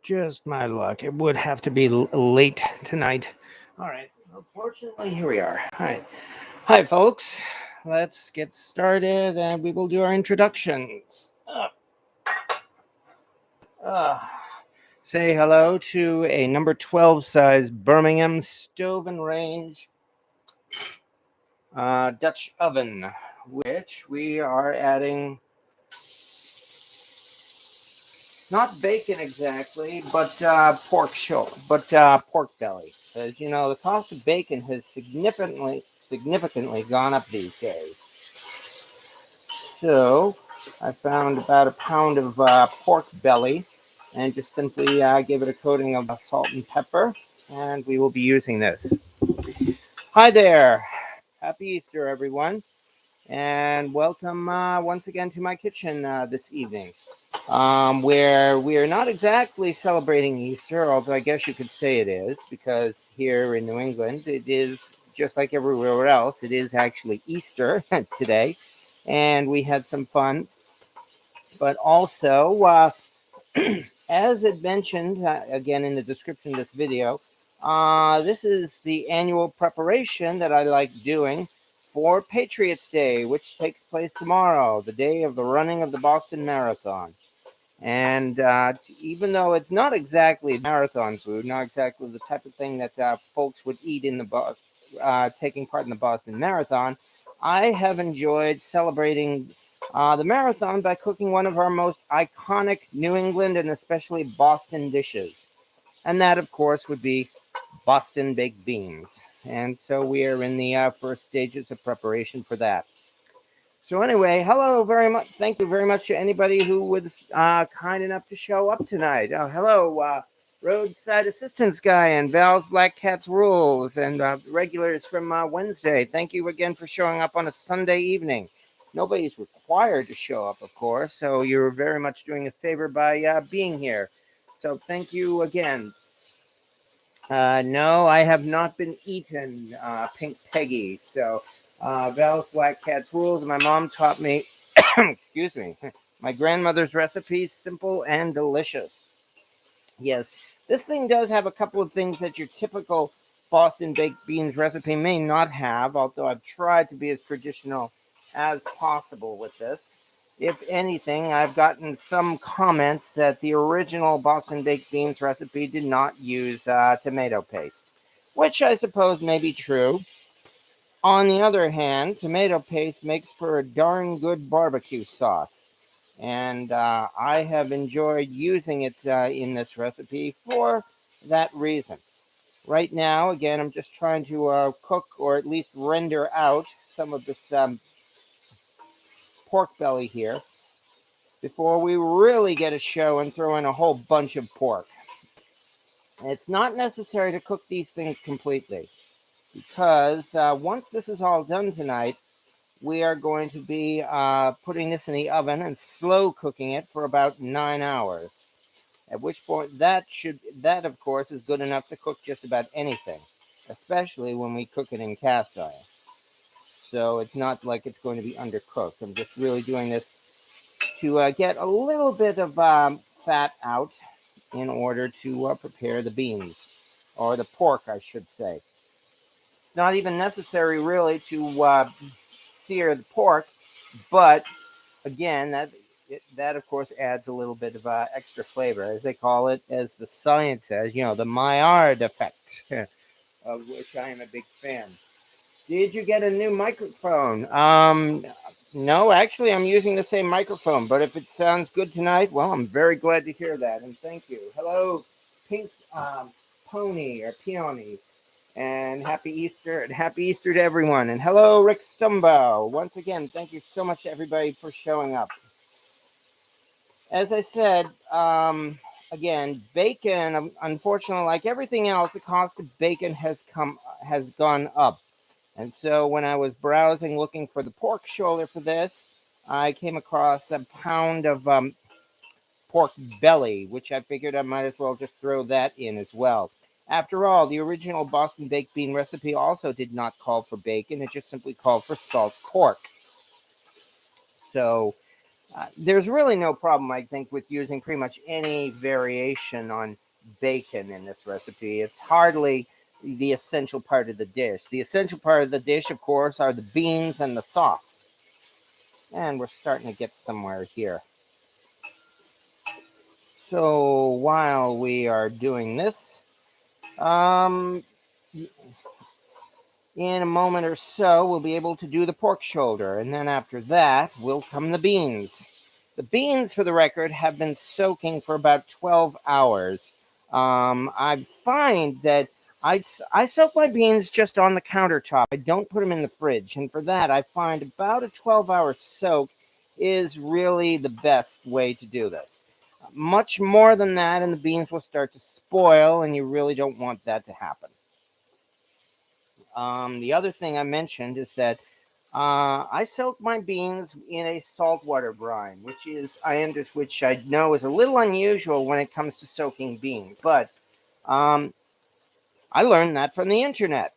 Just my luck. It would have to be late tonight. All right. Unfortunately, here we are. All right. Hi, folks. Let's get started and we will do our introductions. Uh, say hello to a number 12 size Birmingham stove and range Dutch oven, which we are adding not bacon exactly, but pork belly. As you know, the cost of bacon has significantly gone up these days. So I found about a pound of pork belly, and just simply give it a coating of salt and pepper, and we will be using this. Hi there! Happy Easter, everyone, and welcome once again to my kitchen this evening. Where we are not exactly celebrating Easter, although I guess you could say it is, because here in New England, it is just like everywhere else. It is actually Easter today, and we had some fun. But also, as it mentioned again in the description of this video, this is the annual preparation that I like doing for Patriots Day, which takes place tomorrow, the day of the running of the Boston Marathon. And even though it's not exactly marathon food, not exactly the type of thing that folks would eat in the taking part in the Boston Marathon, I have enjoyed celebrating the marathon by cooking one of our most iconic New England and especially Boston dishes. And that, of course, would be Boston baked beans. And so we are in the first stages of preparation for that. So anyway, hello very much. Thank you very much to anybody who was kind enough to show up tonight. Hello, roadside assistance guy and Val's Black Cat's Rules and regulars from Wednesday. Thank you again for showing up on a Sunday evening. Nobody's required to show up, of course, so you're very much doing a favor by being here. So thank you again. No, I have not been eaten, Pink Peggy. So, Val's Black Cat's Rules. My mom taught me, excuse me, my grandmother's recipe, simple and delicious. Yes, this thing does have a couple of things that your typical Boston baked beans recipe may not have, although I've tried to be as traditional as possible with this. If anything, I've gotten some comments that the original Boston baked beans recipe did not use tomato paste, which I suppose may be true. On the other hand, tomato paste makes for a darn good barbecue sauce. And I have enjoyed using it in this recipe for that reason. Right now, again, I'm just trying to cook or at least render out some of this pork belly here before we really get a show and throw in a whole bunch of pork. It's not necessary to cook these things completely because once this is all done tonight, we are going to be putting this in the oven and slow cooking it for about 9 hours. At which point that of course is good enough to cook just about anything, especially when we cook it in cast iron. So it's not like it's going to be undercooked. I'm just really doing this to get a little bit of fat out in order to prepare the beans or the pork, I should say. It's not even necessary really to sear the pork, but again, that of course adds a little bit of extra flavor, as they call it, as the science says. The Maillard effect, of which I am a big fan. Did you get a new microphone? No, actually, I'm using the same microphone. But if it sounds good tonight, well, I'm very glad to hear that, and thank you. Hello, Pink Pony or Peony. And happy Easter to everyone. And hello, Rick Stumbo. Once again, thank you so much to everybody for showing up. As I said, again, bacon. Unfortunately, like everything else, the cost of bacon has gone up. And so when I was browsing looking for the pork shoulder for this, I came across a pound of pork belly, which I figured I might as well just throw that in as well. After all, the original Boston baked bean recipe also did not call for bacon. It just simply called for salt pork. So There's really no problem, I think, with using pretty much any variation on bacon in this recipe. It's hardly the essential part of the dish. The essential part of the dish, of course, are the beans and the sauce. And we're starting to get somewhere here. So while we are doing this, um, in a moment or so, we'll be able to do the pork shoulder. And then after that, will come the beans. The beans, for the record, have been soaking for about 12 hours. I find that I soak my beans just on the countertop. I don't put them in the fridge. And for that, I find about a 12-hour soak is really the best way to do this. Much more than that, and the beans will start to spoil, and you really don't want that to happen. The other thing I mentioned is that I soak my beans in a saltwater brine, which I know is a little unusual when it comes to soaking beans, but um, I learned that from the internet.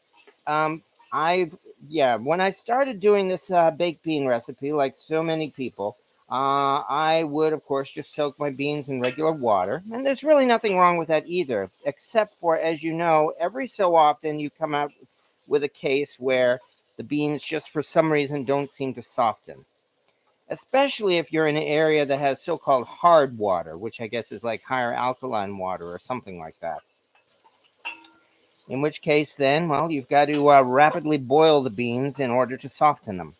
Um, when I started doing this baked bean recipe, like so many people, I would, of course, just soak my beans in regular water. And there's really nothing wrong with that either, except for, as you know, every so often you come out with a case where the beans just for some reason don't seem to soften. Especially if you're in an area that has so called hard water, which I guess is like higher alkaline water or something like that. In which case, then, well, you've got to rapidly boil the beans in order to soften them.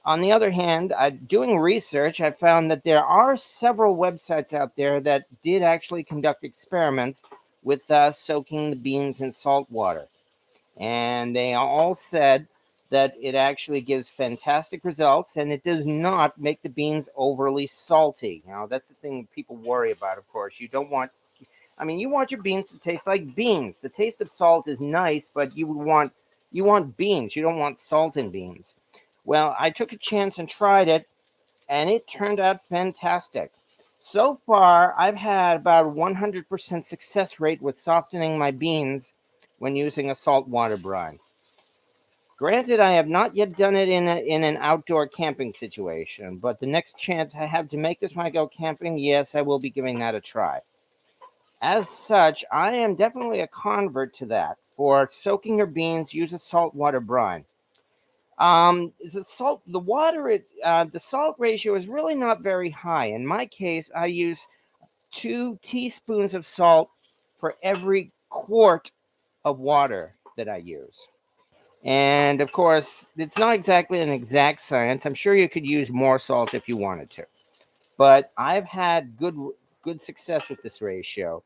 On the other hand, doing research, I found that there are several websites out there that did actually conduct experiments with soaking the beans in salt water. And they all said that it actually gives fantastic results and it does not make the beans overly salty. Now, that's the thing people worry about, of course. You want your beans to taste like beans. The taste of salt is nice, but you want beans. You don't want salt in beans. Well, I took a chance and tried it, and it turned out fantastic. So far, I've had about a 100% success rate with softening my beans when using a saltwater brine. Granted, I have not yet done it in an outdoor camping situation, but the next chance I have to make this when I go camping, yes, I will be giving that a try. As such, I am definitely a convert to that. For soaking your beans, use a saltwater brine. The salt ratio is really not very high. In my case, I use 2 teaspoons of salt for every quart of water that I use. And of course, it's not exactly an exact science. I'm sure you could use more salt if you wanted to. But I've had good success with this ratio.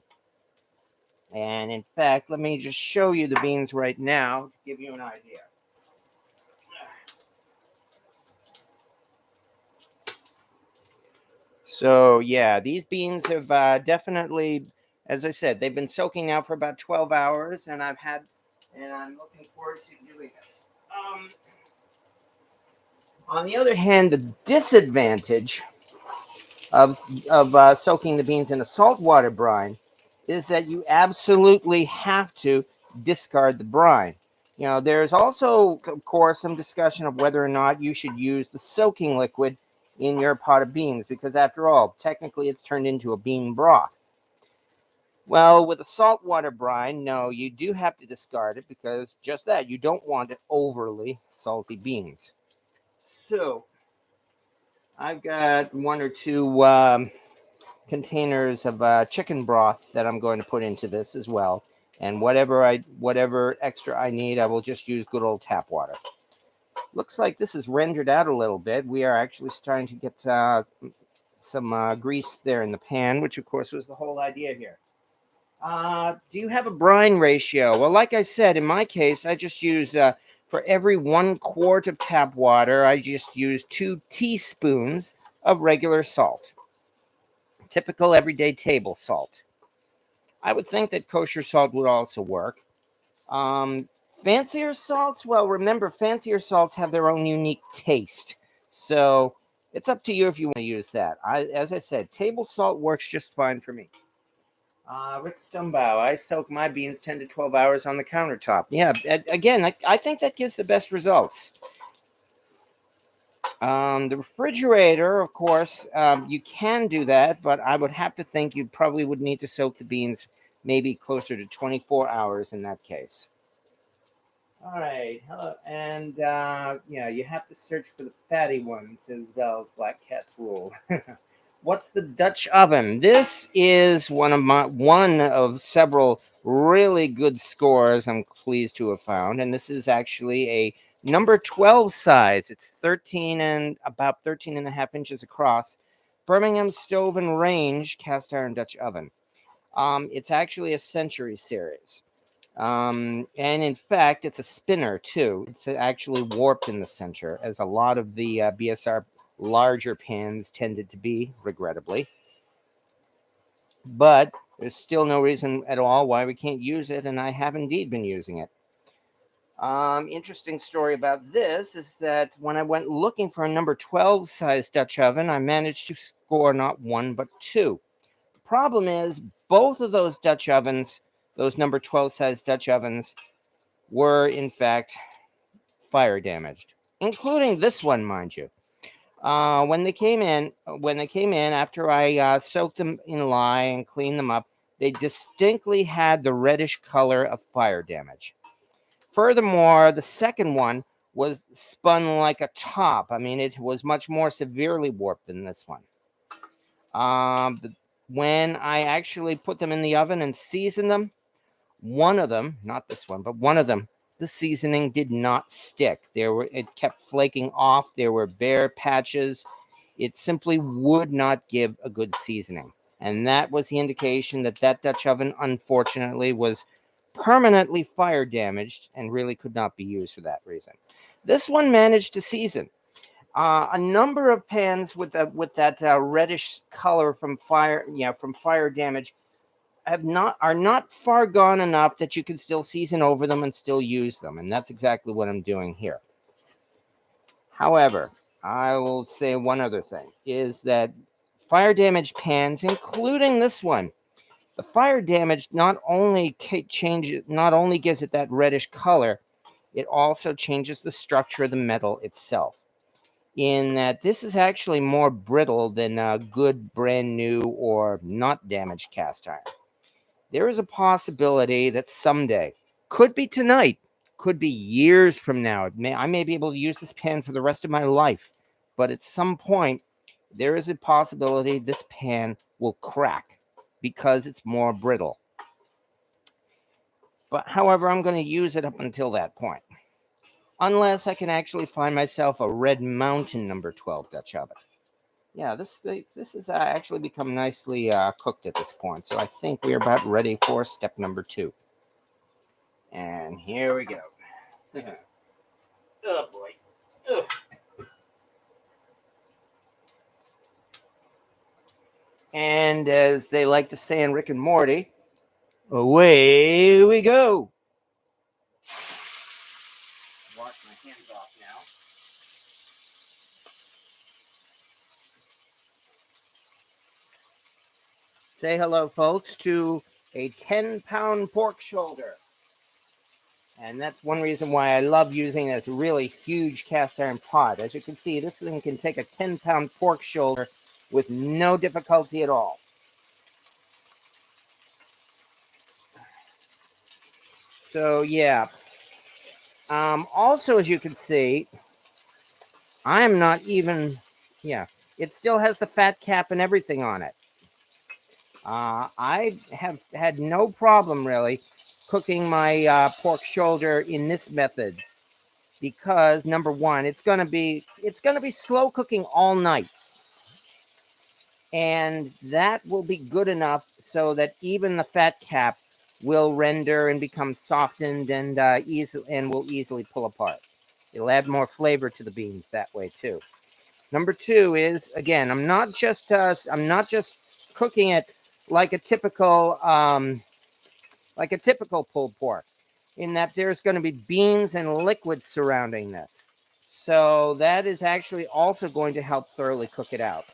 And in fact, let me just show you the beans right now to give you an idea. So yeah, these beans have definitely, as I said, they've been soaking now for about 12 hours, and I'm looking forward to doing this. On the other hand, the disadvantage of soaking the beans in a saltwater brine is that you absolutely have to discard the brine. There's also, of course, some discussion of whether or not you should use the soaking liquid in your pot of beans, because after all, technically it's turned into a bean broth. Well, with a saltwater brine, no, you do have to discard it because just that, you don't want overly salty beans. So, I've got 1 or 2 containers of chicken broth that I'm going to put into this as well. And whatever extra I need, I will just use good old tap water. Looks like this is rendered out a little bit. We are actually starting to get some grease there in the pan, which of course was the whole idea here. Do you have a brine ratio? Well, like I said, in my case, I just use for every 1 quart of tap water, I just use 2 teaspoons of regular salt. Typical everyday table salt. I would think that kosher salt would also work. Um, Fancier salts, well, remember, fancier salts have their own unique taste. So it's up to you if you want to use that. As I said, table salt works just fine for me. Rick Stumbow, I soak my beans 10 to 12 hours on the countertop. Yeah, again, I think that gives the best results. The refrigerator, of course, you can do that, but I would have to think you probably would need to soak the beans maybe closer to 24 hours in that case. All right, hello, and yeah, you have to search for the fatty ones as well as Black Cat's rule. What's the Dutch oven? This is one of several really good scores I'm pleased to have found, and this is actually a number 12 size. It's 13 and about 13 and a half inches across. Birmingham Stove and Range cast iron Dutch oven. It's actually a Century series. And in fact, it's a spinner too. It's actually warped in the center, as a lot of the BSR larger pans tended to be, regrettably. But there's still no reason at all why we can't use it, and I have indeed been using it. Interesting story about this is that when I went looking for a number 12 size Dutch oven, I managed to score not one but two. The problem is both of those Dutch ovens, those number 12 size Dutch ovens, were in fact fire damaged, including this one, mind you. When they came in after I soaked them in lye and cleaned them up, they distinctly had the reddish color of fire damage. Furthermore, the second one was spun like a top. I mean, it was much more severely warped than this one. When I actually put them in the oven and seasoned them, one of them, not this one, but one of them, the seasoning did not stick. It kept flaking off. There were bare patches. It simply would not give a good seasoning. And that was the indication that that Dutch oven, unfortunately, was permanently fire damaged and really could not be used for that reason. This one managed to season. A number of pans with that reddish color from fire damage are not far gone enough that you can still season over them and still use them, and that's exactly what I'm doing here. However, I will say one other thing is that fire damage pans, including this one, the fire damage not only gives it that reddish color, it also changes the structure of the metal itself. In that this is actually more brittle than a good brand new or not damaged cast iron. There is a possibility that someday, could be tonight, could be years from now, I may be able to use this pan for the rest of my life, but at some point, there is a possibility this pan will crack because it's more brittle. But however, I'm going to use it up until that point, unless I can actually find myself a Red Mountain number 12 Dutch oven. Yeah, this has actually become nicely cooked at this point, so I think we're about ready for step number 2. And here we go. Oh boy. Ugh. And as they like to say in Rick and Morty, away we go. Wash my hands off now. Say hello, folks, to a 10-pound pork shoulder. And that's one reason why I love using this really huge cast iron pot. As you can see, this thing can take a 10-pound pork shoulder with no difficulty at all. So, yeah. Also, as you can see, I'm not even, it still has the fat cap and everything on it. I have had no problem really cooking my pork shoulder in this method because number one, it's gonna be slow cooking all night, and that will be good enough so that even the fat cap will render and become softened and will easily pull apart. It'll add more flavor to the beans that way too. Number two is, again, I'm not just cooking it like a typical pulled pork, in that there's going to be beans and liquids surrounding this. So that is actually also going to help thoroughly cook it out.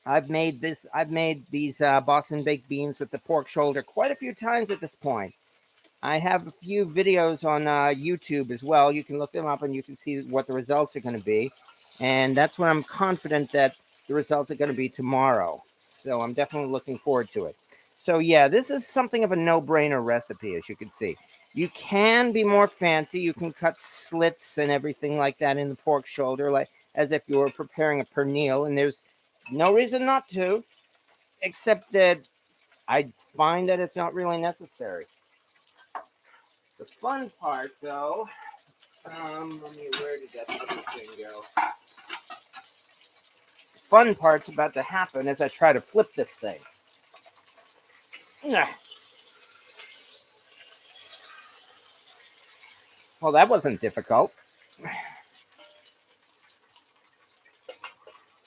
I've made these Boston baked beans with the pork shoulder quite a few times at this point. I have a few videos on YouTube as well. You can look them up and you can see what the results are going to be. And that's when I'm confident that the results are going to be tomorrow. So I'm definitely looking forward to it. So yeah, this is something of a no-brainer recipe, as you can see. You can be more fancy. You can cut slits and everything like that in the pork shoulder, like as if you were preparing a pernil. And there's no reason not to, except that I find that it's not really necessary. The fun part, though, where did that other thing go? The fun part's about to happen as I try to flip this thing. Well, that wasn't difficult.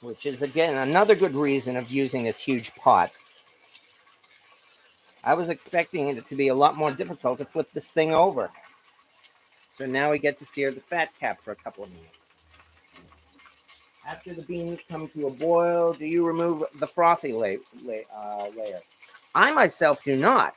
Which is, again, another good reason of using this huge pot. I was expecting it to be a lot more difficult to flip this thing over. So now we get to sear the fat cap for a couple of minutes. After the beans come to a boil, do you remove the frothy layer? I myself do not.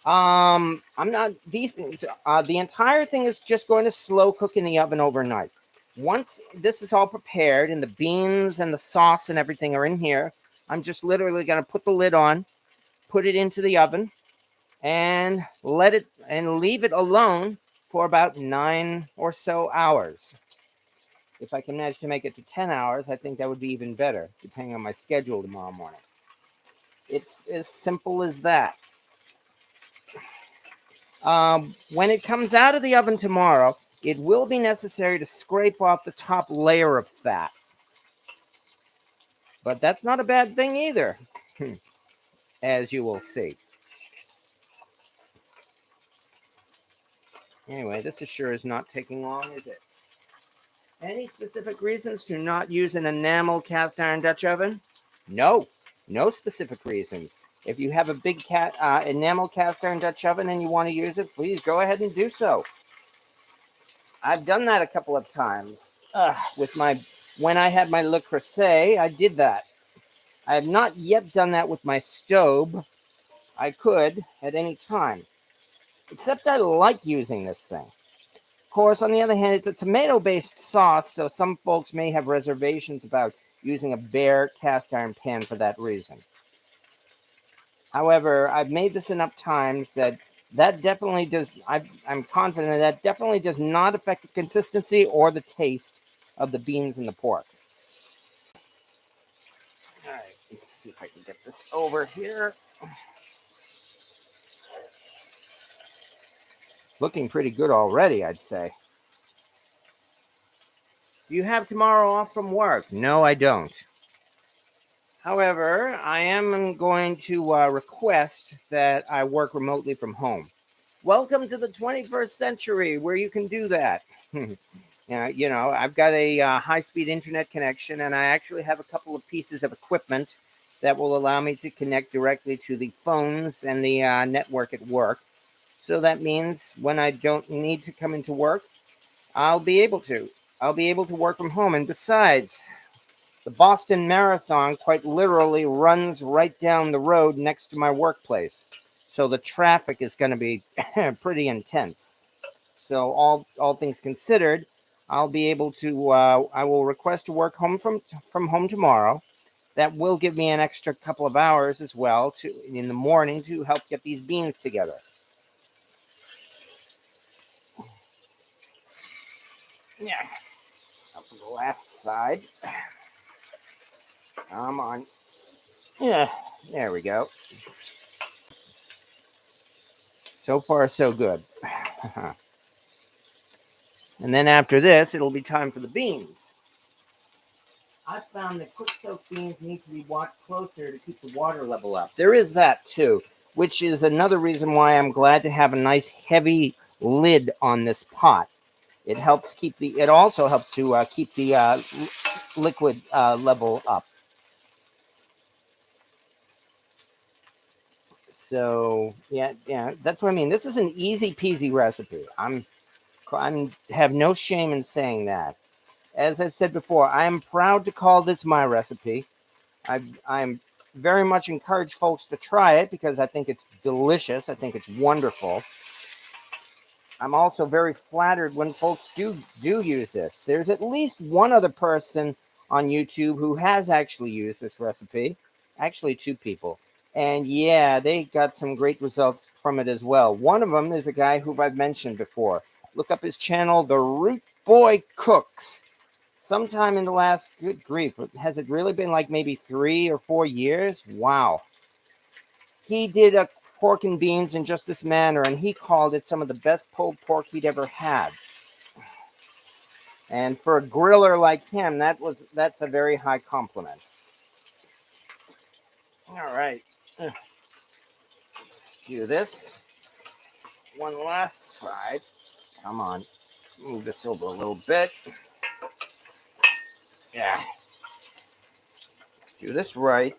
I'm not these things. The entire thing is just going to slow cook in the oven overnight. Once this is all prepared and the beans and the sauce and everything are in here, I'm just literally going to put the lid on, put it into the oven, and leave it alone for about 9 or so hours. If I can manage to make it to 10 hours, I think that would be even better, depending on my schedule tomorrow morning. It's as simple as that. When it comes out of the oven tomorrow, it will be necessary to scrape off the top layer of fat. But that's not a bad thing either, as you will see. Anyway, this sure is not taking long, is it? Any specific reasons to not use an enamel cast iron Dutch oven? No specific reasons. If you have a big enamel cast iron Dutch oven and you want to use it, please go ahead and do so. I've done that a couple of times. When I had my Le Creuset, I did that. I have not yet done that with my stove. I could at any time. Except I like using this thing. Of course, on the other hand, it's a tomato-based sauce, so some folks may have reservations about using a bare cast iron pan for that reason. However, I've made this enough times that definitely does. I'm confident that definitely does not affect the consistency or the taste of the beans and the pork. All right, let's see if I can get this over here. Looking pretty good already, I'd say. Do you have tomorrow off from work? No, I don't. However, I am going to request that I work remotely from home. Welcome to the 21st century where you can do that. I've got a high-speed internet connection, and I actually have a couple of pieces of equipment that will allow me to connect directly to the phones and the network at work. So that means when I don't need to come into work, I'll be able to work from home. And besides, the Boston Marathon quite literally runs right down the road next to my workplace. So the traffic is going to be pretty intense. So all things considered, I'll be able to, I will request to work from home tomorrow. That will give me an extra couple of hours as well in the morning to help get these beans together. Yeah. Up to the last side. Come on. Yeah, there we go. So far, so good. And then after this, it'll be time for the beans. I found that quick soak beans need to be watched closer to keep the water level up. There is that too, which is another reason why I'm glad to have a nice heavy lid on this pot. It helps keep it also helps to keep the liquid level up. So yeah, that's what I mean. This is an easy peasy recipe. I have no shame in saying that. As I've said before, I am proud to call this my recipe. I'm very much encourage folks to try it because I think it's delicious. I think it's wonderful. I'm also very flattered when folks do use this. There's at least one other person on YouTube who has actually used this recipe. Actually, two people. And yeah, they got some great results from it as well. One of them is a guy who I've mentioned before. Look up his channel, The Root Boy Cooks. Sometime in the last, good grief, has it really been like maybe 3 or 4 years? Wow. He did a pork and beans in just this manner, and he called it some of the best pulled pork he'd ever had. And for a griller like him, that's a very high compliment. All right. Let's do this. One last side. Come on. Move this over a little bit. Yeah. Do this right.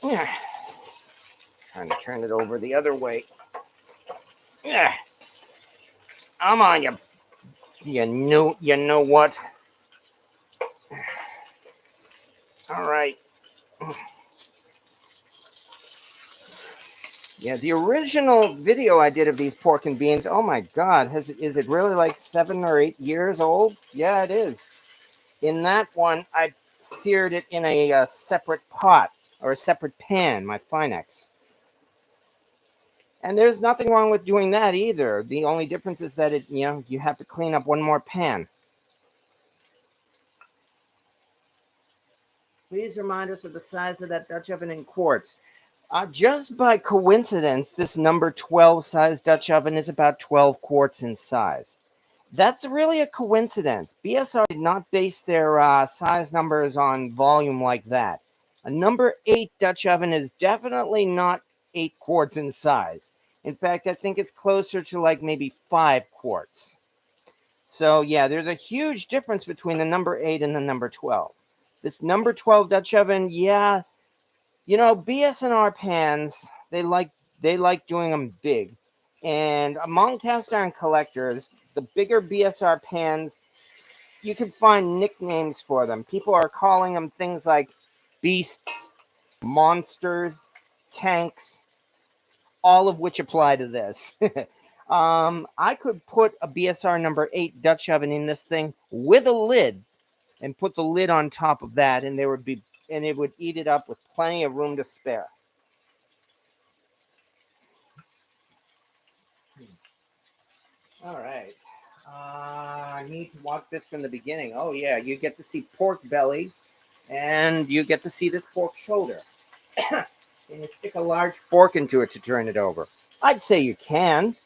Yeah. Trying to turn it over the other way. Yeah. Come on, you know what? All right. Yeah, the original video I did of these pork and beans, oh my God, is it really like 7 or 8 years old? Yeah, it is. In that one, I seared it in a separate pot or a separate pan, my Finex. And there's nothing wrong with doing that either. The only difference is that you have to clean up one more pan. Please remind us of the size of that Dutch oven in quarts. Just by coincidence, this number 12 size Dutch oven is about 12 quarts in size. That's really a coincidence. BSR did not base their size numbers on volume like that. A number 8 Dutch oven is definitely not 8 quarts in size. In fact, I think it's closer to like maybe 5 quarts. So yeah, there's a huge difference between the number 8 and the number 12. This number 12 Dutch oven, yeah, BS&R pans, they like doing them big. And among cast iron collectors, the bigger BSR pans, you can find nicknames for them. People are calling them things like beasts, monsters, tanks, all of which apply to this. I could put a BSR number 8 Dutch oven in this thing with a lid and put the lid on top of that, and it would eat it up with plenty of room to spare. All right. I need to watch this from the beginning. Oh, yeah. You get to see pork belly, and you get to see this pork shoulder. And you stick a large fork into it to turn it over. I'd say you can.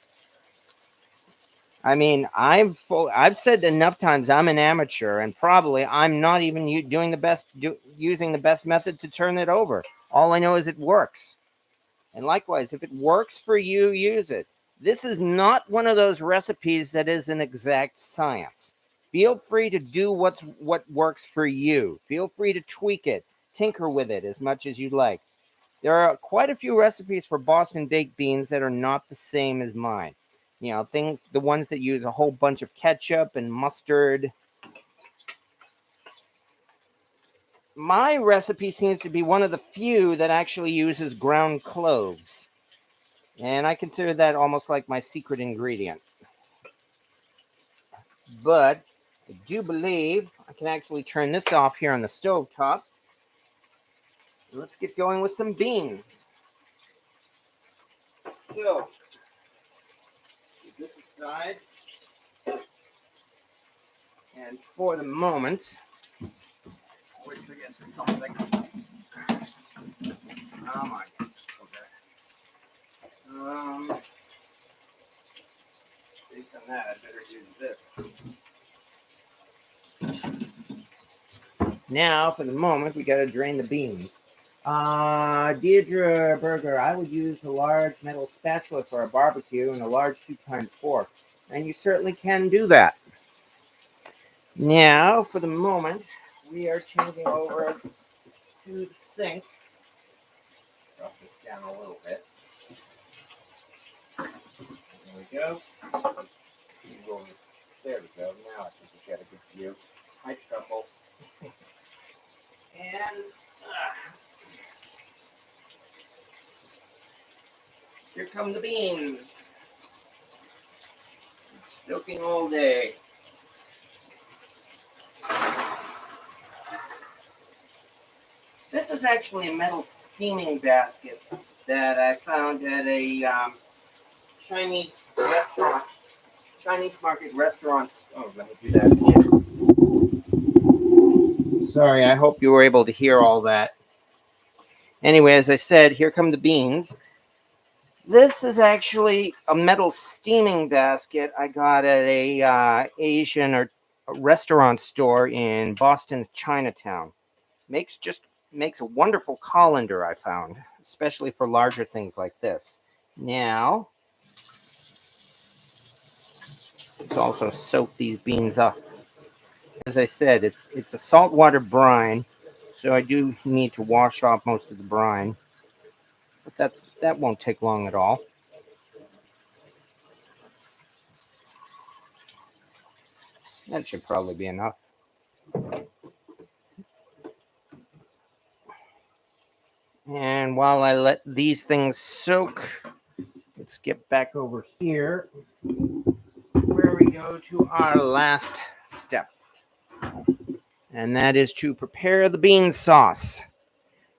I mean, I've said enough times I'm an amateur, and probably I'm not even using the best method to turn it over. All I know is it works. And likewise, if it works for you, use it. This is not one of those recipes that is an exact science. Feel free to do what works for you. Feel free to tweak it, tinker with it as much as you'd like. There are quite a few recipes for Boston baked beans that are not the same as mine. The ones that use a whole bunch of ketchup and mustard. My recipe seems to be one of the few that actually uses ground cloves. And I consider that almost like my secret ingredient. But I do believe I can actually turn this off here on the stove top. Let's get going with some beans. So, keep this aside. And for the moment, I always forget something. Oh my God. Okay. Based on that, I better use this. Now, for the moment, we got to drain the beans. Deirdre Berger, I would use a large metal spatula for a barbecue and a large 2-time fork. And you certainly can do that. Now, for the moment, we are changing over to the sink. Drop this down a little bit. There we go. There we go. Now I think we got a good view. Hi, Truffle. And Here come the beans. Soaking all day. This is actually a metal steaming basket that I found at a Chinese restaurant, Chinese market restaurant. Oh, let me do that again. Sorry, I hope you were able to hear all that. Anyway, as I said, here come the beans. This is actually a metal steaming basket I got at a Asian or a restaurant store in Boston's Chinatown. Makes a wonderful colander, I found, especially for larger things like this. Now, let's also soak these beans up. As I said, it's a saltwater brine, so I do need to wash off most of the brine, but that won't take long at all. That should probably be enough. And while I let these things soak, let's get back over here where we go to our last step. And that is to prepare the bean sauce.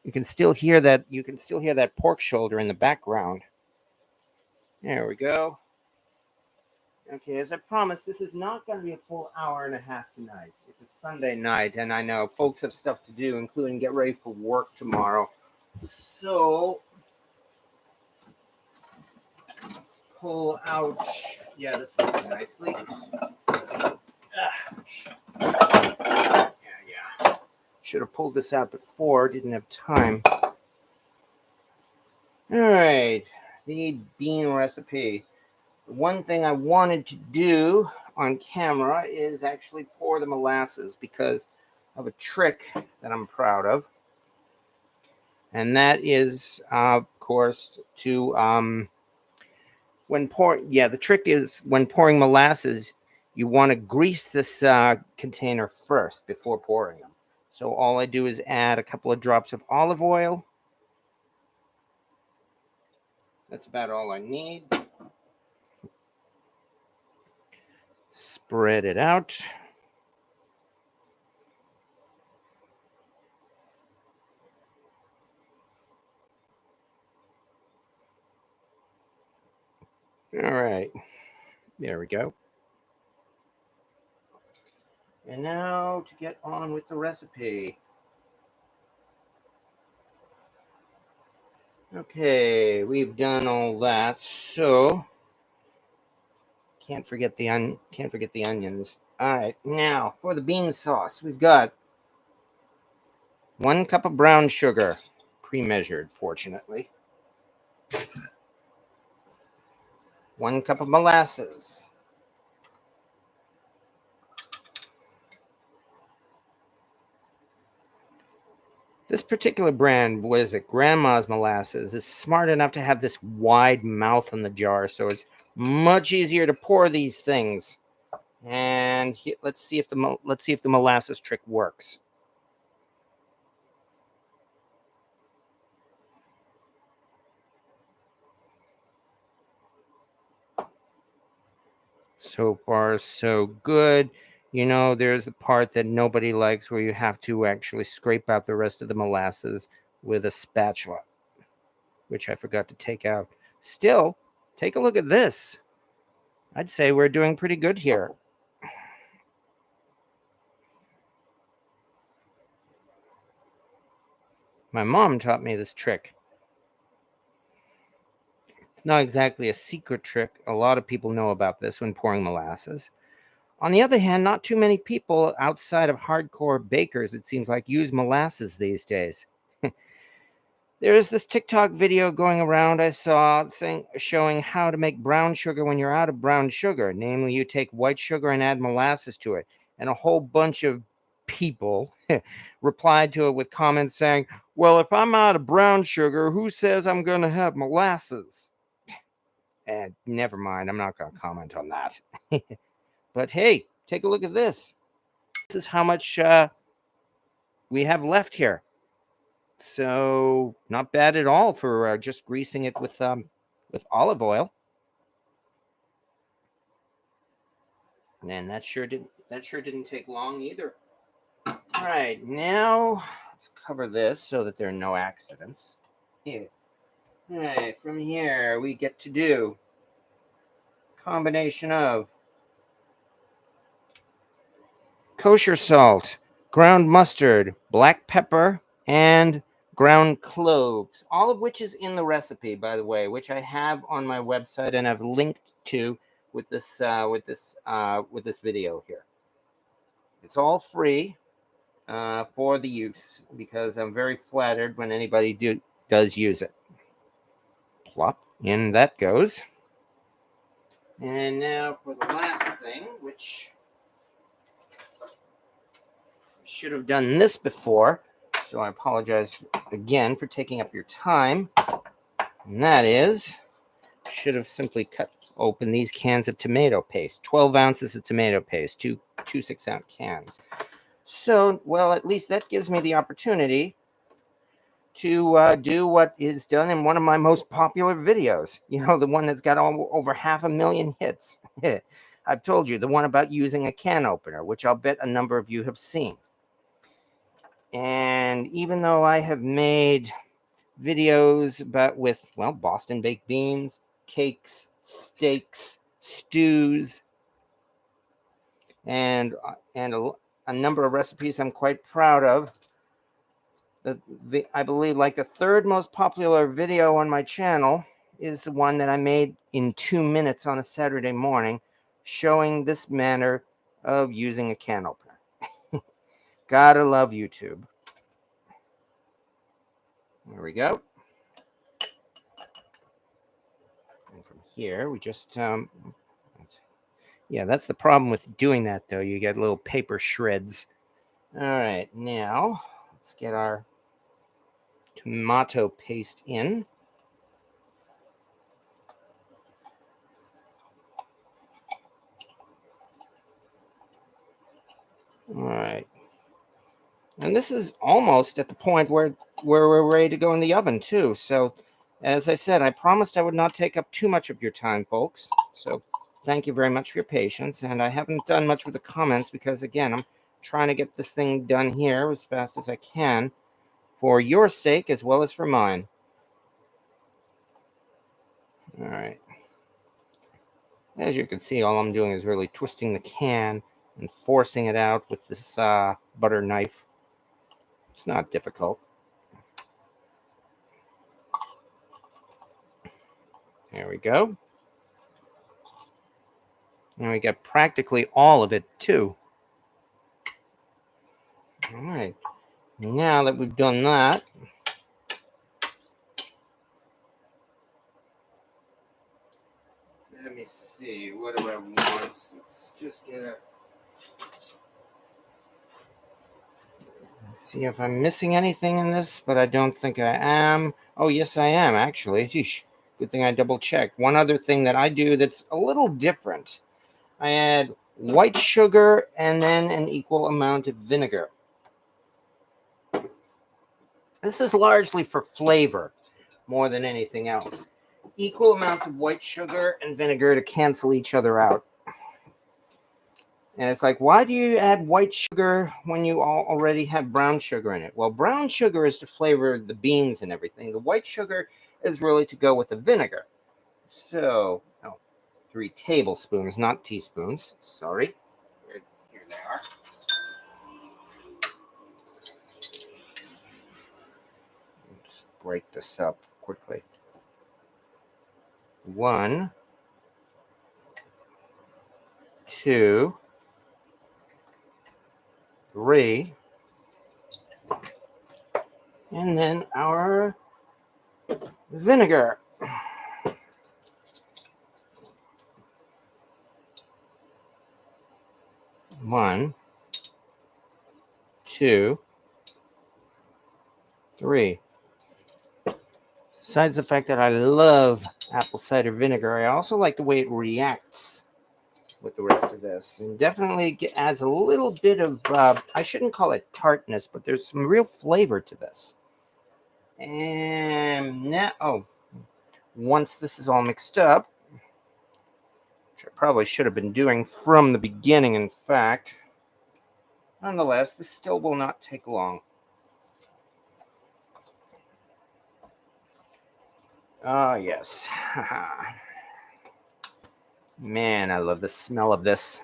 You can still hear that pork shoulder in the background. There we go. Okay, as I promised, this is not going to be a full hour and a half tonight. It's a Sunday night, and I know folks have stuff to do, including get ready for work tomorrow. So let's pull out. Yeah, this looks nicely. Yeah. Should have pulled this out before. Didn't have time. All right, the bean recipe. The one thing I wanted to do on camera is actually pour the molasses because of a trick that I'm proud of. And that is, of course, to the trick is when pouring molasses, you want to grease this container first before pouring them. So all I do is add a couple of drops of olive oil. That's about all I need. Spread it out. All right, there we go. And now to get on with the recipe. Okay, we've done all that, so can't forget the onions. All right, now for the bean sauce, we've got 1 cup of brown sugar, pre-measured, fortunately. 1 cup of molasses. This particular brand, what is it, Grandma's Molasses, is smart enough to have this wide mouth on the jar, so it's much easier to pour these things. And let's see if the molasses trick works. So far, so good. You know, there's the part that nobody likes where you have to actually scrape out the rest of the molasses with a spatula, which I forgot to take out. Still, take a look at this. I'd say we're doing pretty good here. My mom taught me this trick. It's not exactly a secret trick. A lot of people know about this when pouring molasses. On the other hand, not too many people outside of hardcore bakers, it seems like, use molasses these days. There is this TikTok video going around I saw showing how to make brown sugar when you're out of brown sugar. Namely, you take white sugar and add molasses to it. And a whole bunch of people replied to it with comments saying, well, if I'm out of brown sugar, who says I'm going to have molasses? And never mind, I'm not going to comment on that. But hey, take a look at this. This is how much we have left here. So not bad at all for just greasing it with with olive oil. And that sure didn't take long either. All right, now let's cover this so that there are no accidents. Here. All right, from here we get to do combination of kosher salt, ground mustard, black pepper, and ground cloves, all of which is in the recipe, by the way, which I have on my website and I've linked to with this video here. It's all free for the use because I'm very flattered when anybody does use it. Plop, in that goes. And now for the last thing, which should have done this before, so I apologize again for taking up your time. And that is, should have simply cut open these cans of tomato paste. 12 ounces of tomato paste, two 6-ounce cans. So, well, at least that gives me the opportunity to do what is done in one of my most popular videos. You know, the one that's got over 500,000 hits. I've told you, the one about using a can opener, which I'll bet a number of you have seen. And even though I have made videos with Boston baked beans, cakes, steaks, stews, and a number of recipes I'm quite proud of, I believe like the third most popular video on my channel is the one that I made in 2 minutes on a Saturday morning, showing this manner of using a can opener. Gotta love YouTube. There we go. And from here, we just, yeah, that's the problem with doing that, though. You get little paper shreds. All right, now let's get our tomato paste in. All right. And this is almost at the point where we're ready to go in the oven, too. So, as I said, I promised I would not take up too much of your time, folks. So, thank you very much for your patience. And I haven't done much with the comments because, again, I'm trying to get this thing done here as fast as I can for your sake as well as for mine. All right. As you can see, all I'm doing is really twisting the can and forcing it out with this butter knife. It's not difficult. There we go. And we got practically all of it, too. All right. Now that we've done that, let me see. What do I want? Let's just get a... see if I'm missing anything in this, but I don't think I am. Oh, yes, I am, actually. Sheesh. Good thing I double-checked. One other thing that I do that's a little different. I add white sugar and then an equal amount of vinegar. This is largely for flavor more than anything else. Equal amounts of white sugar and vinegar to cancel each other out. And it's like, why do you add white sugar when you already have brown sugar in it? Well, brown sugar is to flavor the beans and everything. The white sugar is really to go with the vinegar. So, 3 tablespoons, not teaspoons. Sorry. Here they are. Let's break this up quickly. 1, 2, 3, and then our vinegar. 1, 2, 3. Besides the fact that I love apple cider vinegar, I also like the way it reacts with the rest of this. And definitely adds a little bit of, I shouldn't call it tartness, but there's some real flavor to this. And now, once this is all mixed up, which I probably should have been doing from the beginning, in fact, nonetheless, this still will not take long. Ah, yes. Man, I love the smell of this.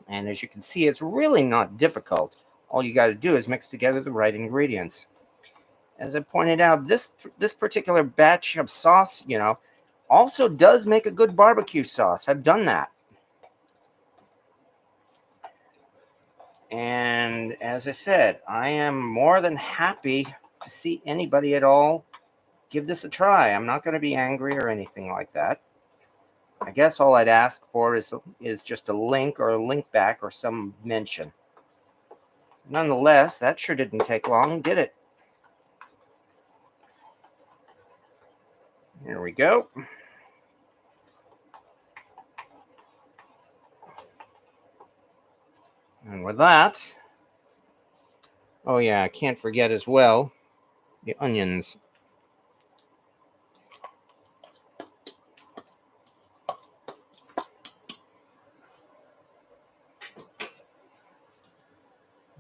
And as you can see, it's really not difficult. All you got to do is mix together the right ingredients. As I pointed out, this particular batch of sauce, also does make a good barbecue sauce. I've done that. And as I said, I am more than happy to see anybody at all give this a try. I'm not going to be angry or anything like that. I guess all I'd ask for is just a link or a link back or some mention. Nonetheless, that sure didn't take long, did it? Here we go. And with that, oh yeah, I can't forget as well the onions.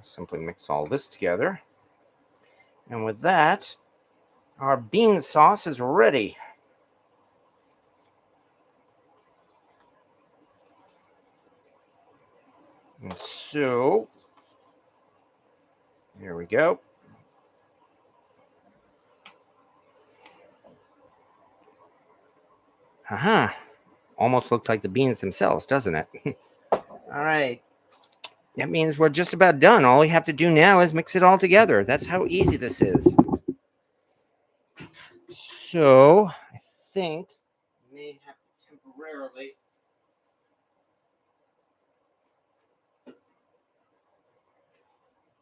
Simply mix all this together. And with that, our bean sauce is ready. And so, here we go. Haha. Almost looks like the beans themselves, doesn't it? All right. That means we're just about done. All we have to do now is mix it all together. That's how easy this is. So, I think I may have to temporarily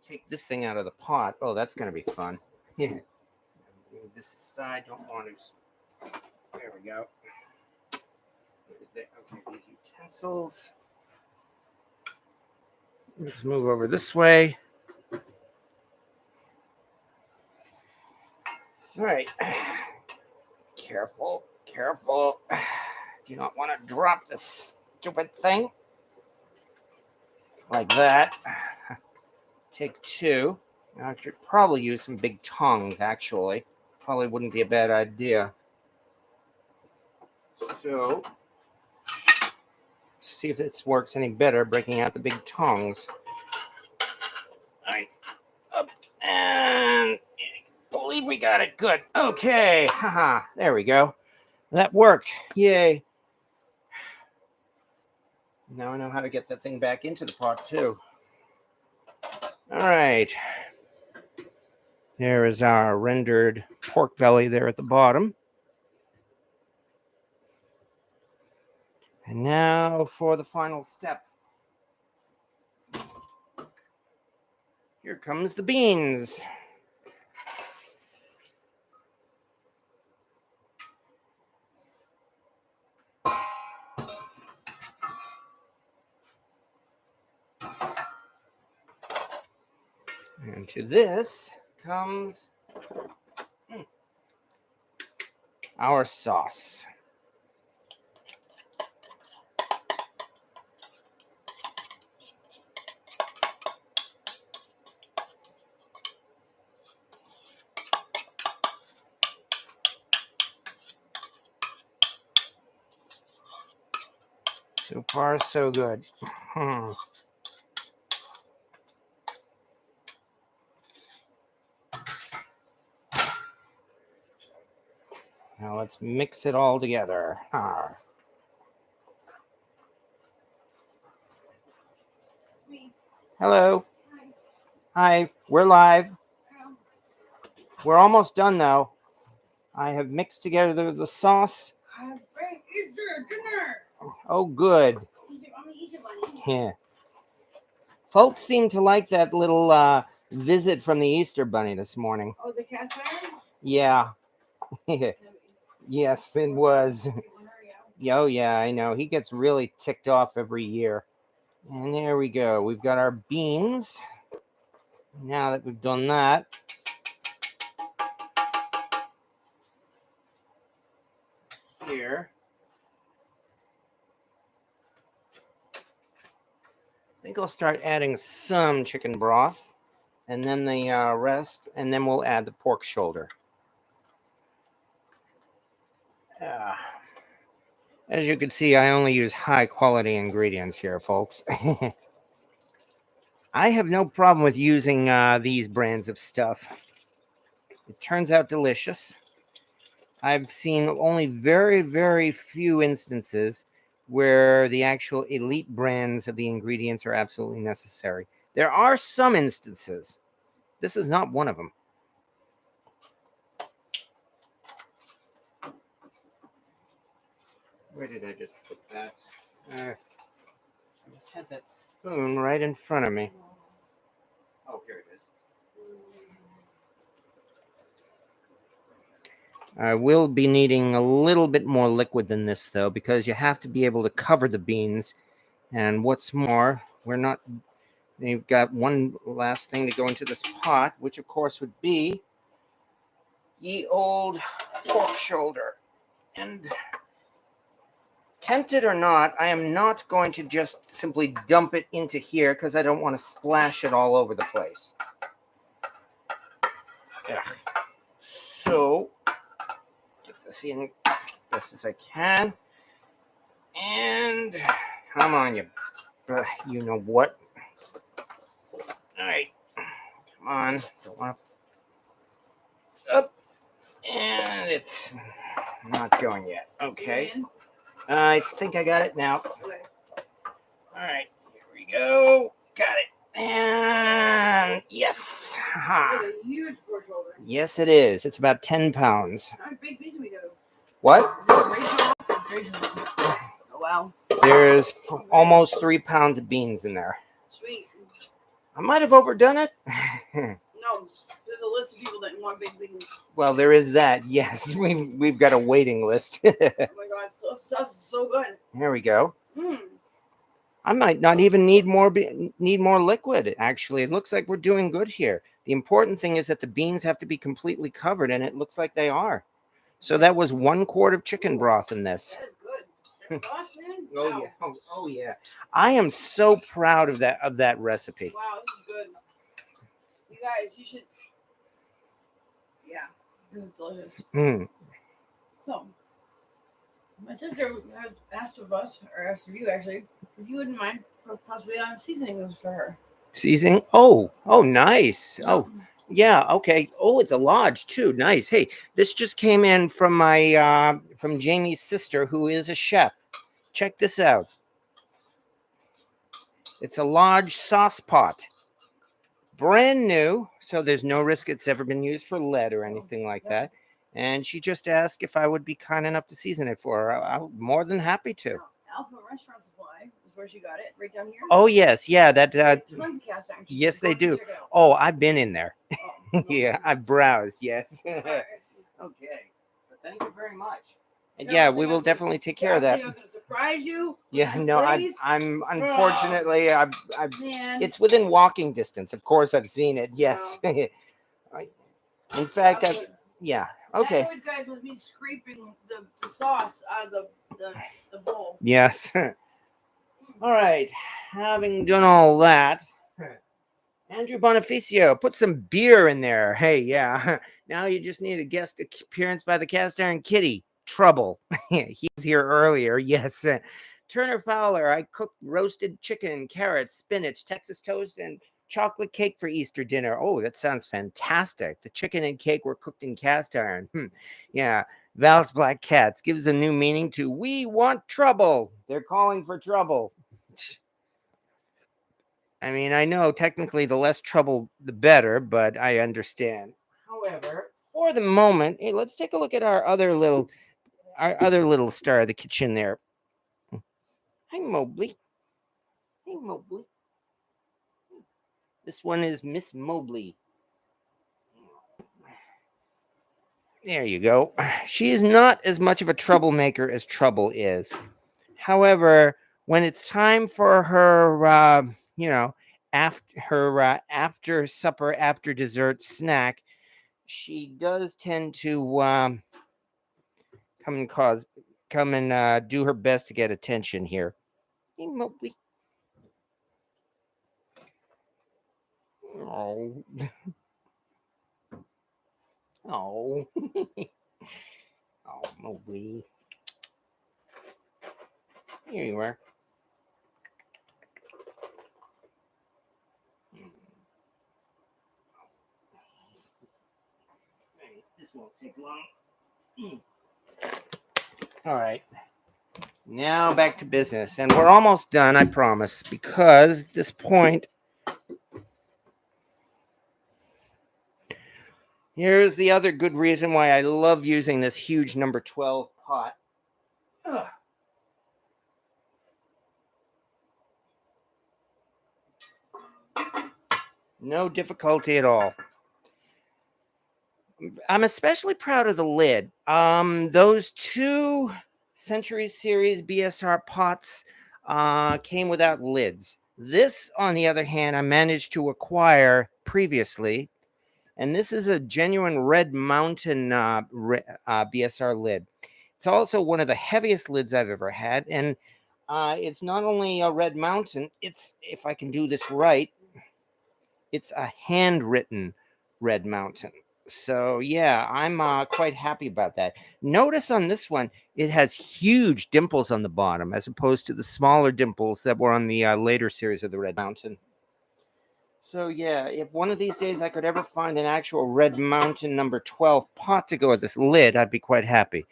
take this thing out of the pot. Oh, that's going to be fun. Yeah. Move this aside. Don't want to. There we go. Okay, these utensils. Let's move over this way. All right. Careful, careful. Do not want to drop this stupid thing. Like that. Take two. Now, I should probably use some big tongs, actually. Probably wouldn't be a bad idea. So, see if this works any better, breaking out the big tongs. All right. Up. And I believe we got it. Good. Okay. Haha. There we go. That worked. Yay. Now I know how to get that thing back into the pot, too. All right. There is our rendered pork belly there at the bottom. And now for the final step. Here comes the beans. And to this comes our sauce. So far, so good. Now let's mix it all together. Hello. Hi, we're live. We're almost done though. I have mixed together the sauce. Easter dinner. Oh, good. Yeah. Folks seem to like that little visit from the Easter Bunny this morning. Oh, the cast iron? Yeah. Yes, it was. Oh, yeah, I know. He gets really ticked off every year. And there we go. We've got our beans. Now that we've done that, here. I think I'll start adding some chicken broth, and then the rest, and then we'll add the pork shoulder. As you can see, I only use high quality ingredients here, folks. I have no problem with using these brands of stuff. It turns out delicious. I've seen only very, very few instances where the actual elite brands of the ingredients are absolutely necessary. There are some instances. This is not one of them. Where did I just put that? I just had that spoon right in front of me. Oh, here it is. I will be needing a little bit more liquid than this, though, because you have to be able to cover the beans. And what's more, you've got one last thing to go into this pot, which of course would be ye old pork shoulder. And tempted or not, I am not going to just simply dump it into here because I don't want to splash it all over the place. Ugh. So, get this in as best as I can. And come on, you know what. All right, come on. Don't want to. Up. And it's not going yet. Okay. I think I got it now. All right, here we go. Got it. And yes. It's a huge pork shoulder. Yes, it is. It's about 10 pounds. How big piece we do? What? Oh, wow. There's almost 3 pounds of beans in there. Sweet. I might have overdone it. No, there's a list of people that want big beans. Well, there is that. Yes, we've got a waiting list. Oh my god, sauce is so good. There we go. Mm. I might not even need more liquid. Actually, it looks like we're doing good here. The important thing is that the beans have to be completely covered, and it looks like they are. So that was 1 quart of chicken broth in this. That is good. That sauce, man. Oh Wow. yeah. Oh yeah. I am so proud of that recipe. Wow, this is good. You guys, you should. Yeah, this is delicious. So, my sister has asked of us, or asked of you actually, if you wouldn't mind possibly seasoning this for her. Seasoning? Oh, nice. Oh, yeah. Okay. Oh, it's a lodge too. Nice. Hey, this just came in from my from Jamie's sister, who is a chef. Check this out. It's a lodge sauce pot. Brand new, so there's no risk it's ever been used for lead or anything like that. And she just asked if I would be kind enough to season it for her. I'm more than happy to. Alpha Restaurant Supply is where she got it, right down here. Oh yes, yeah, that. Tons of cast iron. Yes, they do. Oh, I've been in there. Oh, Yeah, I've browsed. Yes. Right. Okay, but thank you very much. And yeah, we will definitely take care of that. I was going to surprise you. Yeah, no, I'm unfortunately, I've Man. it's within walking distance. Of course, I've seen it. Yes. In fact, yeah. Okay. That always, guys, was me scraping the sauce out of the bowl. Yes. All right. Having done all that, Andrew Bonifacio, put some beer in there. Hey, yeah. Now you just need a guest appearance by the Cast Iron Kitty. Trouble. He was here earlier. Yes. Turner Fowler, I cooked roasted chicken, carrots, spinach, Texas toast, and chocolate cake for Easter dinner. Oh, that sounds fantastic. The chicken and cake were cooked in cast iron. Yeah. Val's Black Cats gives a new meaning to we want trouble. They're calling for trouble. I mean, I know technically the less trouble, the better, but I understand. However, for the moment, hey, let's take a look at our other little star of the kitchen there. Hi, Mobley. Hey, Mobley. This one is Miss Mobley. There you go. She is not as much of a troublemaker as Trouble is. However, when it's time for her, after supper, after dessert snack, she does tend to come and cause come and do her best to get attention here. Hey, Mowgli. Oh. Oh. Oh, Mowgli. Here you are. This won't take long. All right. Now back to business. And we're almost done, I promise, because at this point, here's the other good reason why I love using this huge number 12 pot. Ugh. No difficulty at all. I'm especially proud of the lid. Those two Century Series BSR pots came without lids. This, on the other hand, I managed to acquire previously, and this is a genuine Red Mountain BSR lid. It's also one of the heaviest lids I've ever had, and it's not only a Red Mountain, it's, if I can do this right, it's a handwritten Red Mountain. So yeah, I'm quite happy about that. Notice on this one, it has huge dimples on the bottom as opposed to the smaller dimples that were on the later series of the Red Mountain. So yeah, if one of these days I could ever find an actual Red Mountain number 12 pot to go with this lid, I'd be quite happy.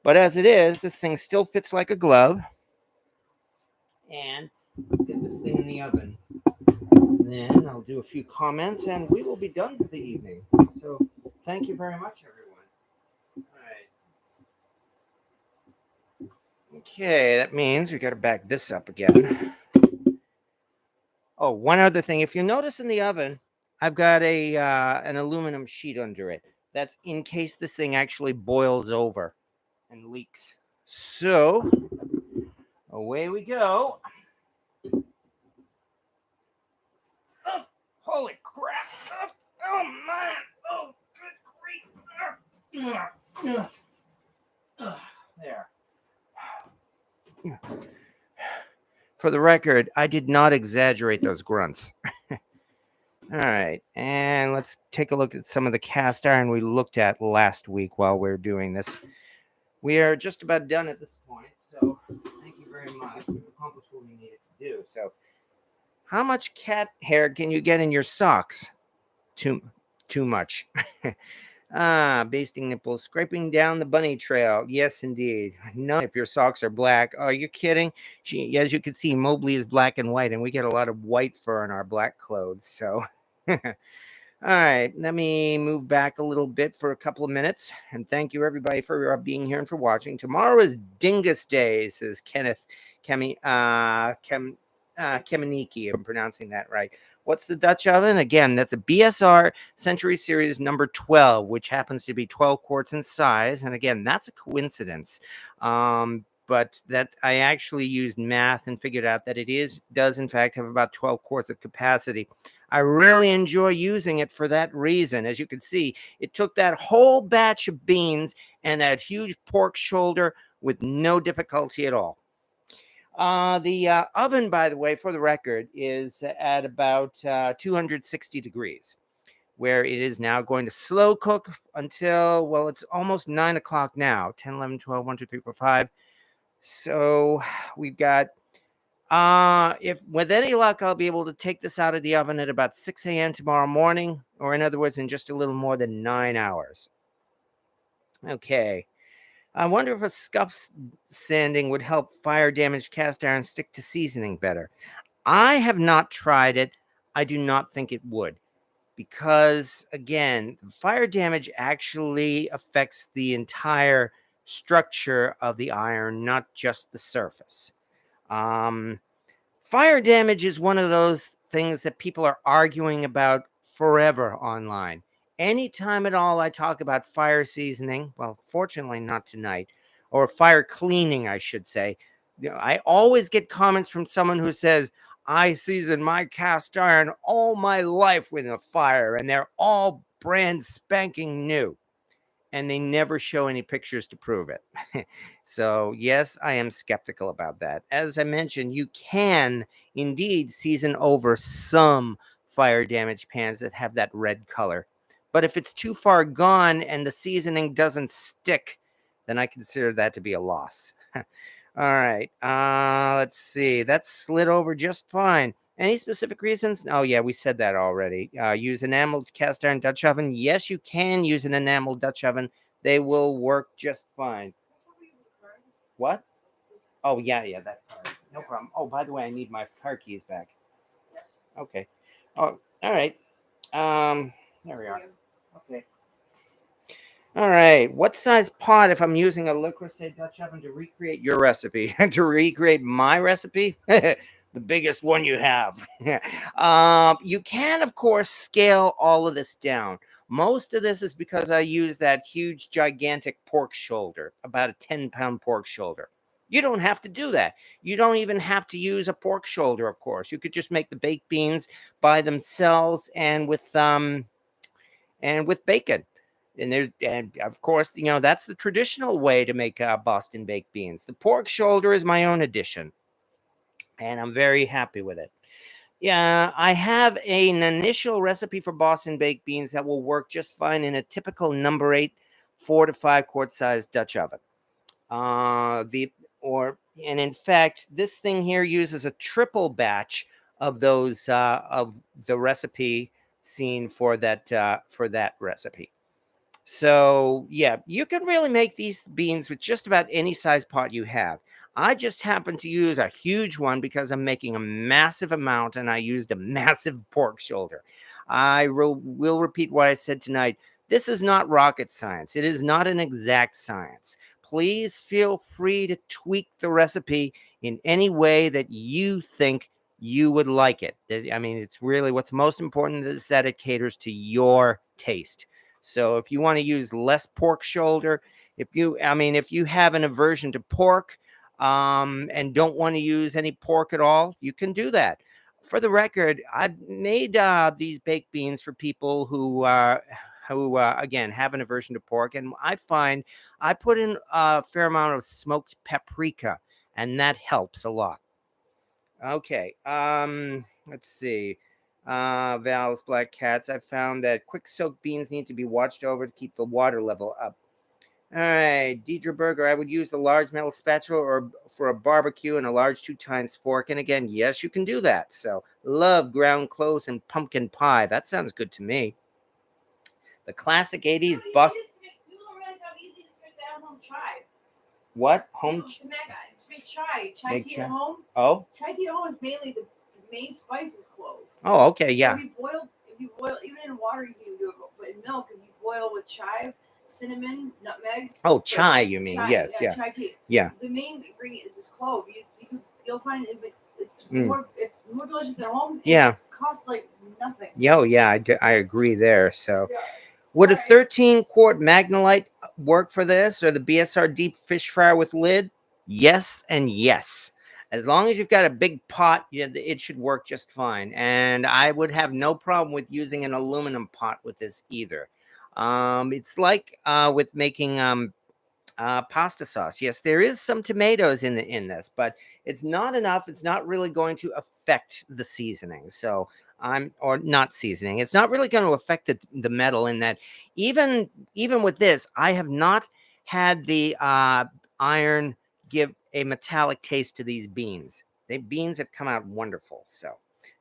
But as it is, this thing still fits like a glove. And let's get this thing in the oven. Then I'll do a few comments and we will be done for the evening. So thank you very much, everyone. All right. Okay, that means we got to back this up again. Oh, one other thing. If you notice in the oven, I've got an aluminum sheet under it. That's in case this thing actually boils over and leaks. So away we go. Oh, holy crap. Oh, man. Oh, good grief. There. For the record, I did not exaggerate those grunts. All right, and let's take a look at some of the cast iron we looked at last week while we were doing this. We are just about done at this point, so thank you very much. We've accomplished what we needed to do. So, how much cat hair can you get in your socks? Too much. Basting nipples, scraping down the bunny trail. Yes, indeed. No, if your socks are black. Are you kidding? As you can see, Mowgli is black and white, and we get a lot of white fur in our black clothes. So, all right, let me move back a little bit for a couple of minutes. And thank you, everybody, for being here and for watching. Tomorrow is Dingus Day, says Kenneth Kemeniki, if I'm pronouncing that right. What's the Dutch oven? Again, that's a BSR Century Series number 12, which happens to be 12 quarts in size. And again, that's a coincidence. But that I actually used math and figured out that it does in fact have about 12 quarts of capacity. I really enjoy using it for that reason. As you can see, it took that whole batch of beans and that huge pork shoulder with no difficulty at all. The oven, by the way, for the record, is at about 260 degrees, where it is now going to slow cook until, well, it's almost 9 o'clock now. 10, 11, 12, 1, 2, 3, 4, 5. So we've got, if with any luck, I'll be able to take this out of the oven at about 6 a.m. tomorrow morning, or in other words, in just a little more than 9 hours. Okay. I wonder if a scuff sanding would help fire damaged cast iron stick to seasoning better. I have not tried it. I do not think it would, because again, fire damage actually affects the entire structure of the iron, not just the surface. Fire damage is one of those things that people are arguing about forever online. Anytime at all I talk about fire seasoning, well, fortunately not tonight, or fire cleaning, I should say, I always get comments from someone who says, I season my cast iron all my life with a fire, and they're all brand spanking new. and they never show any pictures to prove it. So, yes, I am skeptical about that. As I mentioned, you can indeed season over some fire damage pans that have that red color. But if it's too far gone and the seasoning doesn't stick, then I consider that to be a loss. All right. Let's see. That slid over just fine. Any specific reasons? Oh, yeah, we said that already. Use enameled cast iron Dutch oven. Yes, you can use an enameled Dutch oven. They will work just fine. What? Oh, yeah, that card. No problem. Oh, by the way, I need my car keys back. Yes. Okay. Oh, all right. There we are. Okay. All right. What size pot if I'm using a Le Creuset Dutch oven to recreate your recipe? To recreate my recipe? The biggest one you have. You can, of course, scale all of this down. Most of this is because I use that huge, gigantic pork shoulder, about a 10-pound pork shoulder. You don't have to do that. You don't even have to use a pork shoulder, of course. You could just make the baked beans by themselves and with bacon. And of course, that's the traditional way to make Boston baked beans. The pork shoulder is my own addition, and I'm very happy with it. Yeah, I have an initial recipe for Boston baked beans that will work just fine in a typical number 8, 4 to 5 quart size Dutch oven. And in fact, this thing here uses a triple batch of those of the recipe seen for that recipe. So, yeah, you can really make these beans with just about any size pot you have. I just happen to use a huge one because I'm making a massive amount and I used a massive pork shoulder. I will repeat what I said tonight. This is not rocket science. It is not an exact science. Please feel free to tweak the recipe in any way that you think you would like it. I mean, it's really what's most important is that it caters to your taste. So if you want to use less pork shoulder, if you have an aversion to pork and don't want to use any pork at all, you can do that. For the record, I've made these baked beans for people who again have an aversion to pork, and I find I put in a fair amount of smoked paprika, and that helps a lot. Okay. Let's see. Val's Black Cats. I found that quick soaked beans need to be watched over to keep the water level up. All right, Deidre Berger. I would use the large metal spatula or for a barbecue and a large 2-times fork. And again, yes, you can do that. So love ground clothes and pumpkin pie. That sounds good to me. The classic 80s bus. People don't realize how easy it is to make that home chai. What? Home to make chai tea at home. Oh. Chai tea at home is mainly the main spice is clove. Oh, okay, yeah. So if you boil even in water, you can do it. But in milk, if you boil with chive, cinnamon, nutmeg. Oh, chai, you mean? Chai, yes, yeah. Chai tea. Yeah. The main ingredient is this clove. You'll find it's more delicious at home. Yeah. It costs like nothing. Oh, yeah, I agree there. So. Yeah. Would a 13-quart Magnolite work for this, or the BSR deep fish fryer with lid? Yes and yes. As long as you've got a big pot, it should work just fine. And I would have no problem with using an aluminum pot with this either. It's like with making pasta sauce. Yes, there is some tomatoes in this, but it's not enough. It's not really going to affect the seasoning. So or not seasoning. It's not really going to affect the metal in that. Even with this, I have not had the iron give a metallic taste to these beans. The beans have come out wonderful. So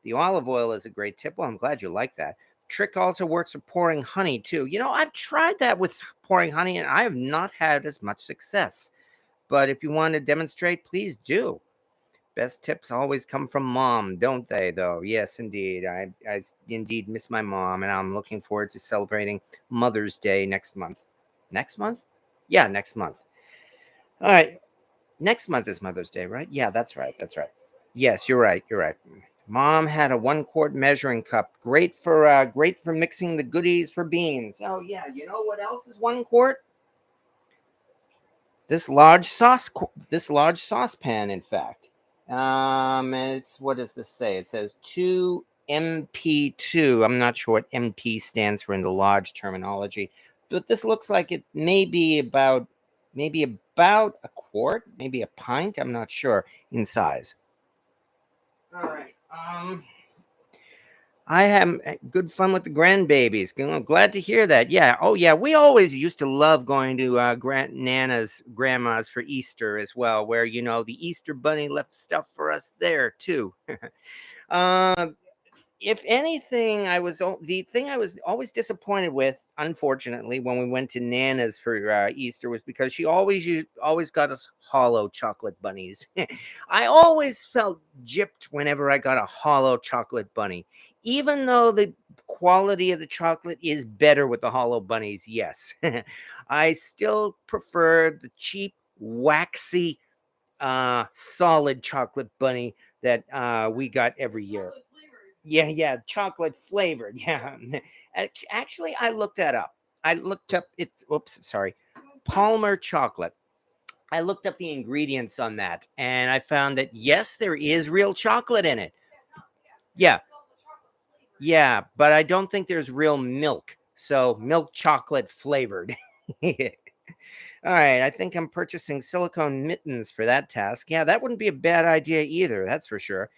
the olive oil is a great tip. Well, I'm glad you like that. Trick also works for pouring honey too. I've tried that with pouring honey and I have not had as much success. But if you want to demonstrate, please do. Best tips always come from mom, don't they, though? Yes, indeed. I indeed miss my mom, and I'm looking forward to celebrating Mother's Day next month. Next month? Yeah, next month. All right. Next month is Mother's Day, right? Yeah, that's right. That's right. Yes, you're right. You're right. Mom had a 1-quart measuring cup. Great for mixing the goodies for beans. Oh, yeah. You know what else is 1 quart? This large saucepan, in fact. And it's, what does this say? It says 2 MP2. I'm not sure what MP stands for in the large terminology. But this looks like it may be about a quart, maybe a pint. I'm not sure in size. All right. I have good fun with the grandbabies. Glad to hear that. Yeah. Oh, yeah. We always used to love going to grandma's for Easter as well, where the Easter bunny left stuff for us there too. If anything, the thing I was always disappointed with, unfortunately, when we went to Nana's for Easter was because she always got us hollow chocolate bunnies. I always felt gypped whenever I got a hollow chocolate bunny, even though the quality of the chocolate is better with the hollow bunnies. Yes, I still prefer the cheap, waxy, solid chocolate bunny that we got every year. Yeah, chocolate flavored. Yeah. Actually, I looked that up. I looked up Palmer chocolate. I looked up the ingredients on that and I found that yes, there is real chocolate in it. Yeah. Yeah, but I don't think there's real milk. So, milk chocolate flavored. All right, I think I'm purchasing silicone mittens for that task. Yeah, that wouldn't be a bad idea either, that's for sure.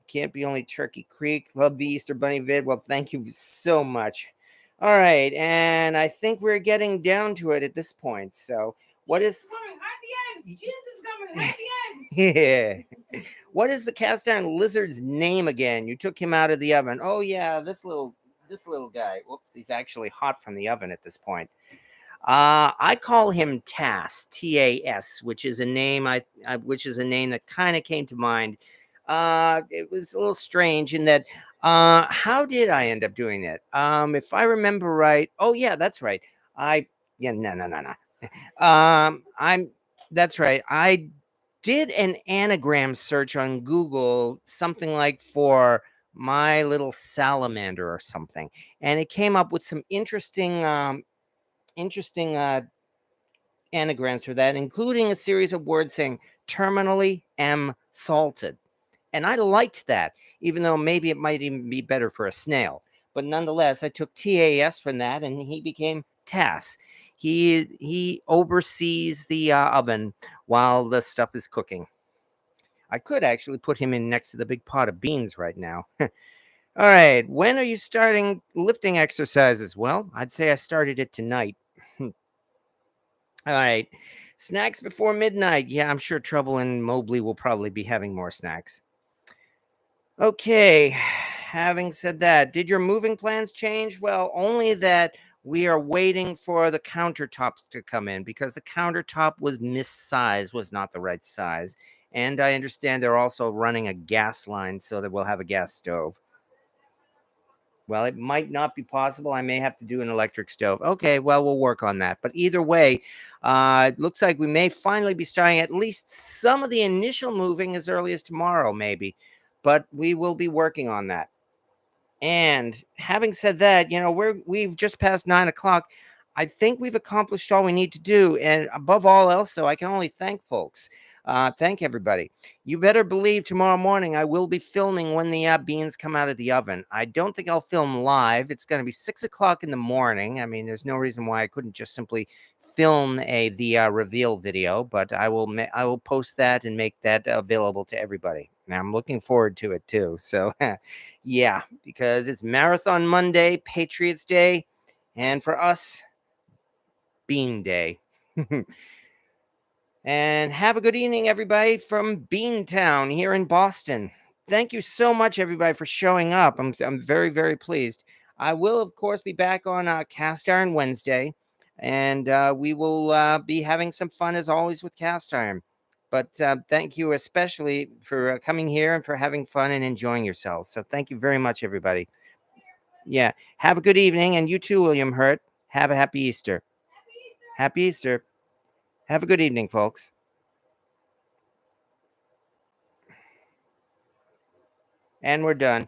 Can't be only Turkey Creek. Love the Easter Bunny vid. Well, thank you so much. All right, and I think we're getting down to it at this point. So, what Jesus is coming? Hide the eggs. Jesus is coming. Hide the eggs. yeah? What is the cast iron lizard's name again? You took him out of the oven. Oh yeah, this little guy. Whoops, he's actually hot from the oven at this point. I call him Tas, TAS, which is a name that kind of came to mind. It was a little strange in that. How did I end up doing that? If I remember right. Oh yeah, that's right. No. That's right. I did an anagram search on Google, something like for my little salamander or something, and it came up with some interesting anagrams for that, including a series of words saying terminally salted. And I liked that, even though maybe it might even be better for a snail. But nonetheless, I took TAS from that and he became TAS. He oversees the oven while the stuff is cooking. I could actually put him in next to the big pot of beans right now. All right, when are you starting lifting exercises? Well, I'd say I started it tonight. All right. Snacks before midnight. Yeah, I'm sure Trouble and Mobley will probably be having more snacks. Okay. Having said that, did your moving plans change? Well, only that we are waiting for the countertops to come in because the countertop was missized, was not the right size. And I understand they're also running a gas line so that we'll have a gas stove. Well, it might not be possible. I may have to do an electric stove. Okay, well, we'll work on that. But either way, it looks like we may finally be starting at least some of the initial moving as early as tomorrow, maybe. But we will be working on that. And having said that, we've just passed 9 o'clock. I think we've accomplished all we need to do. And above all else, though, I can only thank folks. Thank everybody. You better believe tomorrow morning I will be filming when the beans come out of the oven. I don't think I'll film live. It's going to be 6 o'clock in the morning. I mean, there's no reason why I couldn't just simply film the reveal video, but I will post that and make that available to everybody. Now I'm looking forward to it too. So yeah, because it's Marathon Monday, Patriots Day, and for us, Bean Day. And have a good evening, everybody, from Beantown here in Boston. Thank you so much, everybody, for showing up. I'm very, very pleased. I will, of course, be back on Cast Iron Wednesday, and we will be having some fun, as always, with Cast Iron. But thank you especially for coming here and for having fun and enjoying yourselves. So thank you very much, everybody. Yeah. Have a good evening. And you too, William Hurt. Have a happy Easter. Happy Easter. Have a good evening, folks. And we're done.